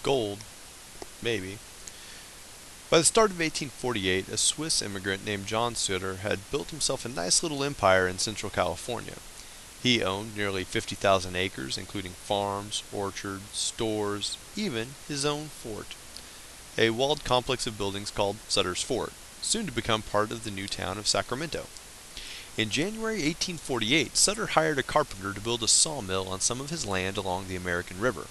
Gold? Maybe. By the start of 1848, a Swiss immigrant named John Sutter had built himself a nice little empire in central California. He owned nearly 50,000 acres, including farms, orchards, stores, even his own fort. A walled complex of buildings called Sutter's Fort, soon to become part of the new town of Sacramento. In January 1848, Sutter hired a carpenter to build a sawmill on some of his land along the American River.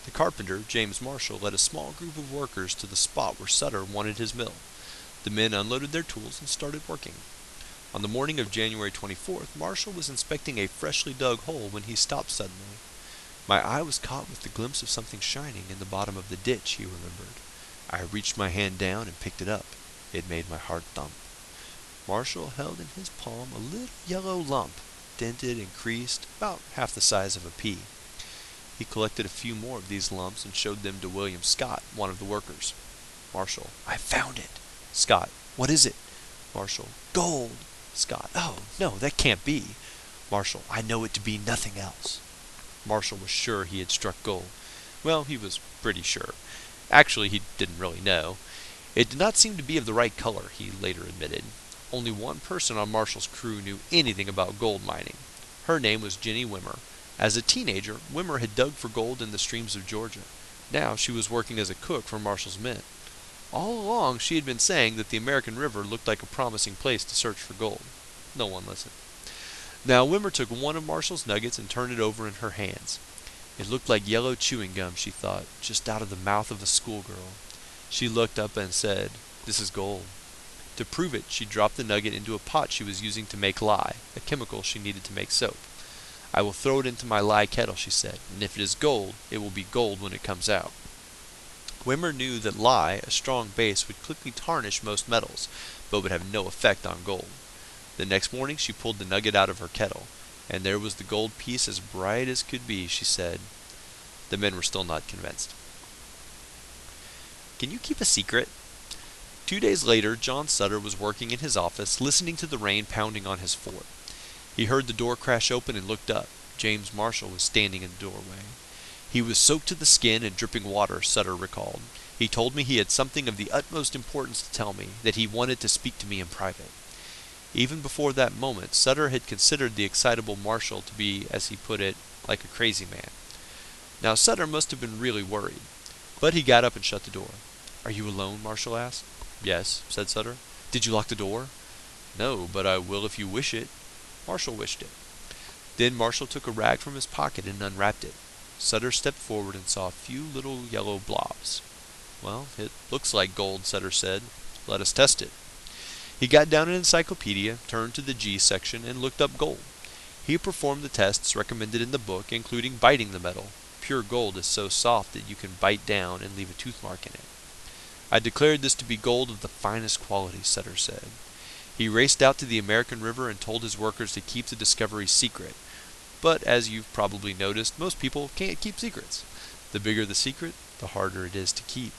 The carpenter, James Marshall, led a small group of workers to the spot where Sutter wanted his mill. The men unloaded their tools and started working. On the morning of January 24th, Marshall was inspecting a freshly dug hole when he stopped suddenly. My eye was caught with the glimpse of something shining in the bottom of the ditch, he remembered. I reached my hand down and picked it up. It made my heart thump. Marshall held in his palm a little yellow lump, dented and creased, about half the size of a pea. He collected a few more of these lumps and showed them to William Scott, one of the workers. Marshall: I found it. Scott: what is it? Marshall: gold. Scott: oh, no, that can't be. Marshall: I know it to be nothing else. Marshall was sure he had struck gold. Well, he was pretty sure. Actually, he didn't really know. It did not seem to be of the right color, he later admitted. Only one person on Marshall's crew knew anything about gold mining. Her name was Jenny Wimmer. As a teenager, Wimmer had dug for gold in the streams of Georgia. Now she was working as a cook for Marshall's men. All along she had been saying that the American River looked like a promising place to search for gold. No one listened. Now Wimmer took one of Marshall's nuggets and turned it over in her hands. It looked like yellow chewing gum, she thought, just out of the mouth of a schoolgirl. She looked up and said, "This is gold." To prove it, she dropped the nugget into a pot she was using to make lye, a chemical she needed to make soap. "I will throw it into my lye kettle," she said, "and if it is gold, it will be gold when it comes out." Wimmer knew that lye, a strong base, would quickly tarnish most metals, but would have no effect on gold. The next morning she pulled the nugget out of her kettle, and there was the gold piece as bright as could be, she said. The men were still not convinced. Can you keep a secret? 2 days later, John Sutter was working in his office, listening to the rain pounding on his fort. He heard the door crash open and looked up. James Marshall was standing in the doorway. He was soaked to the skin and dripping water, Sutter recalled. He told me he had something of the utmost importance to tell me, that he wanted to speak to me in private. Even before that moment, Sutter had considered the excitable Marshall to be, as he put it, like a crazy man. Now Sutter must have been really worried, but he got up and shut the door. "Are you alone?" Marshall asked. "Yes," said Sutter. "Did you lock the door?" "No, but I will if you wish it." Marshall wished it. Then Marshall took a rag from his pocket and unwrapped it. Sutter stepped forward and saw a few little yellow blobs. "Well, it looks like gold," Sutter said. "Let us test it." He got down an encyclopedia, turned to the G section, and looked up gold. He performed the tests recommended in the book, including biting the metal. Pure gold is so soft that you can bite down and leave a tooth mark in it. "I declared this to be gold of the finest quality," Sutter said. He raced out to the American River and told his workers to keep the discovery secret. But as you've probably noticed, most people can't keep secrets. The bigger the secret, the harder it is to keep.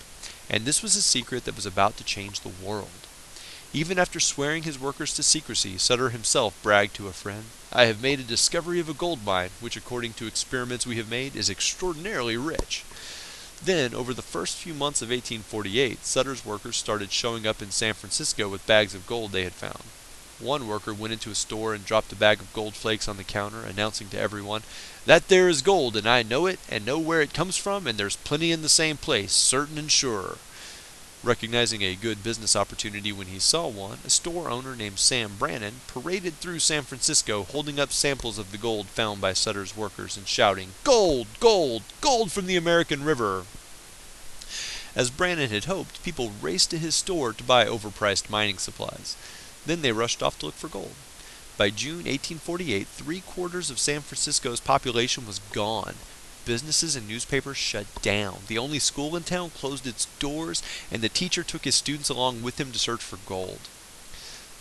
And this was a secret that was about to change the world. Even after swearing his workers to secrecy, Sutter himself bragged to a friend, "I have made a discovery of a gold mine, which according to experiments we have made is extraordinarily rich." Then, over the first few months of 1848, Sutter's workers started showing up in San Francisco with bags of gold they had found. One worker went into a store and dropped a bag of gold flakes on the counter, announcing to everyone, "That there is gold, and I know it, and know where it comes from, and there's plenty in the same place, certain and sure." Recognizing a good business opportunity when he saw one, a store owner named Sam Brannan paraded through San Francisco holding up samples of the gold found by Sutter's workers and shouting, "Gold! Gold! Gold from the American River!" As Brannan had hoped, people raced to his store to buy overpriced mining supplies. Then they rushed off to look for gold. By June 1848, 3/4 of San Francisco's population was gone. Businesses and newspapers shut down. The only school in town closed its doors, and the teacher took his students along with him to search for gold.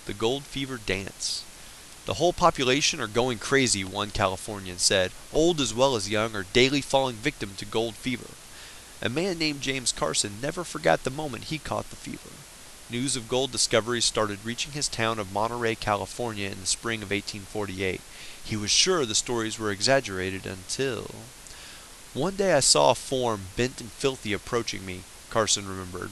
The gold fever dance. "The whole population are going crazy," one Californian said. "Old as well as young are daily falling victim to gold fever." A man named James Carson never forgot the moment he caught the fever. News of gold discoveries started reaching his town of Monterey, California in the spring of 1848. He was sure the stories were exaggerated until... One day I saw a form bent and filthy approaching me, Carson remembered.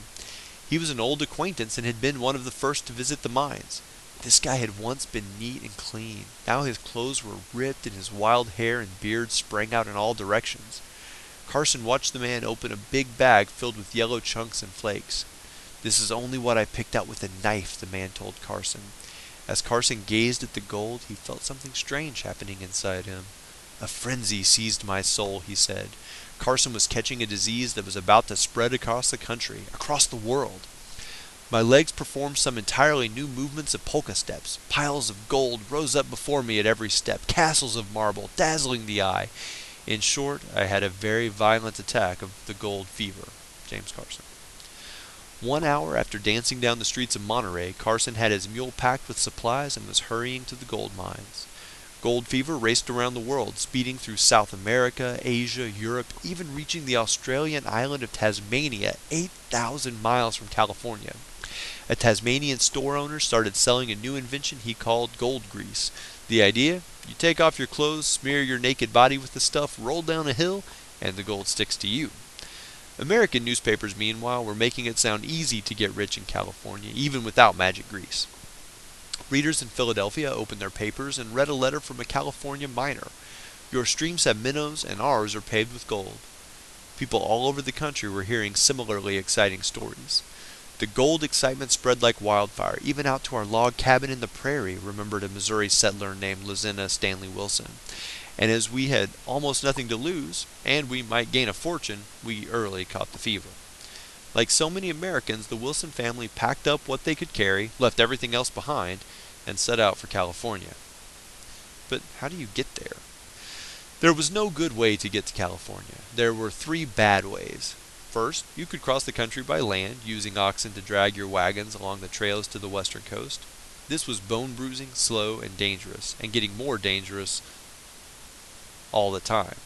He was an old acquaintance and had been one of the first to visit the mines. This guy had once been neat and clean. Now his clothes were ripped and his wild hair and beard sprang out in all directions. Carson watched the man open a big bag filled with yellow chunks and flakes. "This is only what I picked out with a knife," the man told Carson. As Carson gazed at the gold, he felt something strange happening inside him. "A frenzy seized my soul," he said. Carson was catching a disease that was about to spread across the country, across the world. My legs performed some entirely new movements of polka steps. Piles of gold rose up before me at every step, castles of marble, dazzling the eye. In short, I had a very violent attack of the gold fever. James Carson. 1 hour after dancing down the streets of Monterey, Carson had his mule packed with supplies and was hurrying to the gold mines. Gold fever raced around the world, speeding through South America, Asia, Europe, even reaching the Australian island of Tasmania, 8,000 miles from California. A Tasmanian store owner started selling a new invention he called gold grease. The idea? You take off your clothes, smear your naked body with the stuff, roll down a hill, and the gold sticks to you. American newspapers, meanwhile, were making it sound easy to get rich in California, even without magic grease. Readers in Philadelphia opened their papers and read a letter from a California miner. "Your streams have minnows, and ours are paved with gold." People all over the country were hearing similarly exciting stories. The gold excitement spread like wildfire, even out to our log cabin in the prairie, remembered a Missouri settler named Lizina Stanley Wilson. And as we had almost nothing to lose, and we might gain a fortune, we early caught the fever. Like so many Americans, the Wilson family packed up what they could carry, left everything else behind, and set out for California. But how do you get there? There was no good way to get to California. There were 3 bad ways. First, you could cross the country by land, using oxen to drag your wagons along the trails to the western coast. This was bone-bruising, slow, and dangerous, and getting more dangerous all the time.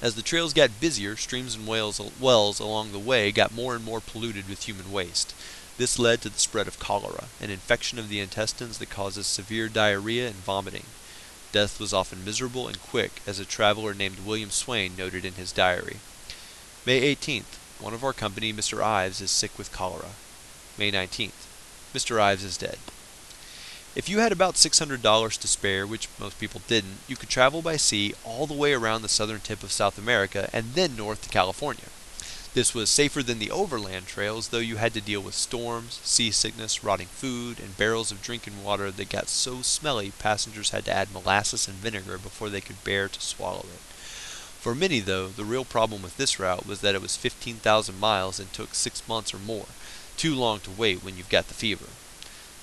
As the trails got busier, streams and wells along the way got more and more polluted with human waste. This led to the spread of cholera, an infection of the intestines that causes severe diarrhea and vomiting. Death was often miserable and quick, as a traveler named William Swain noted in his diary. May 18th. One of our company, Mr. Ives, is sick with cholera. May 19th. Mr. Ives is dead. If you had about $600 to spare, which most people didn't, you could travel by sea all the way around the southern tip of South America and then north to California. This was safer than the overland trails, though you had to deal with storms, seasickness, rotting food, and barrels of drinking water that got so smelly passengers had to add molasses and vinegar before they could bear to swallow it. For many, though, the real problem with this route was that it was 15,000 miles and took 6 months or more, too long to wait when you've got the fever.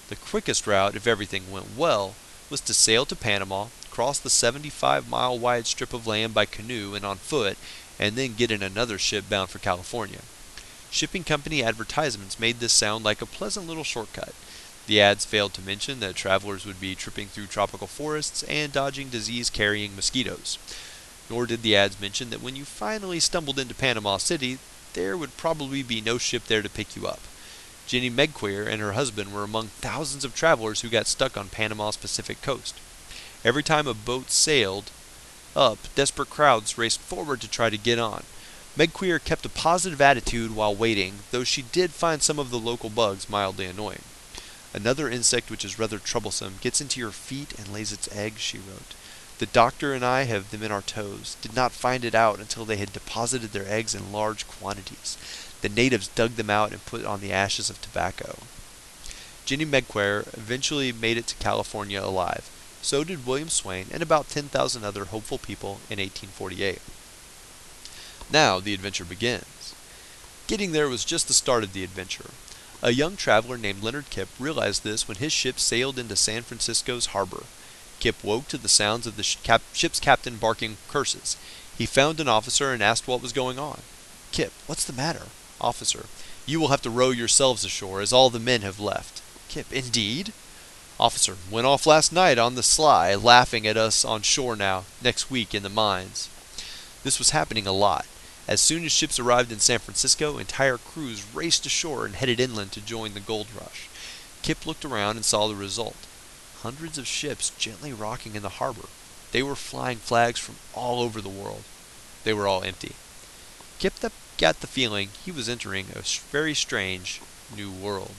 The quickest route, if everything went well, was to sail to Panama, cross the 75-mile wide strip of land by canoe and on foot, and then get in another ship bound for California. Shipping company advertisements made this sound like a pleasant little shortcut. The ads failed to mention that travelers would be tripping through tropical forests and dodging disease-carrying mosquitoes. Nor did the ads mention that when you finally stumbled into Panama City, there would probably be no ship there to pick you up. Jenny Megqueer and her husband were among thousands of travelers who got stuck on Panama's Pacific coast. Every time a boat sailed up, desperate crowds raced forward to try to get on. Megqueer kept a positive attitude while waiting, though she did find some of the local bugs mildly annoying. "Another insect which is rather troublesome gets into your feet and lays its eggs," she wrote. "The doctor and I have them in our toes. Did not find it out until they had deposited their eggs in large quantities. The natives dug them out and put on the ashes of tobacco." Jenny Megqueer eventually made it to California alive. So did William Swain and about 10,000 other hopeful people in 1848. Now the adventure begins. Getting there was just the start of the adventure. A young traveler named Leonard Kipp realized this when his ship sailed into San Francisco's harbor. Kipp woke to the sounds of the ship's captain barking curses. He found an officer and asked what was going on. "Kipp, what's the matter?" Officer: "You will have to row yourselves ashore, as all the men have left." Kipp: "Indeed?" Officer: "Went off last night on the sly, laughing at us on shore now, next week in the mines." This was happening a lot. As soon as ships arrived in San Francisco, entire crews raced ashore and headed inland to join the gold rush. Kipp looked around and saw the result. Hundreds of ships gently rocking in the harbor. They were flying flags from all over the world. They were all empty. Kip got the feeling he was entering a very strange new world.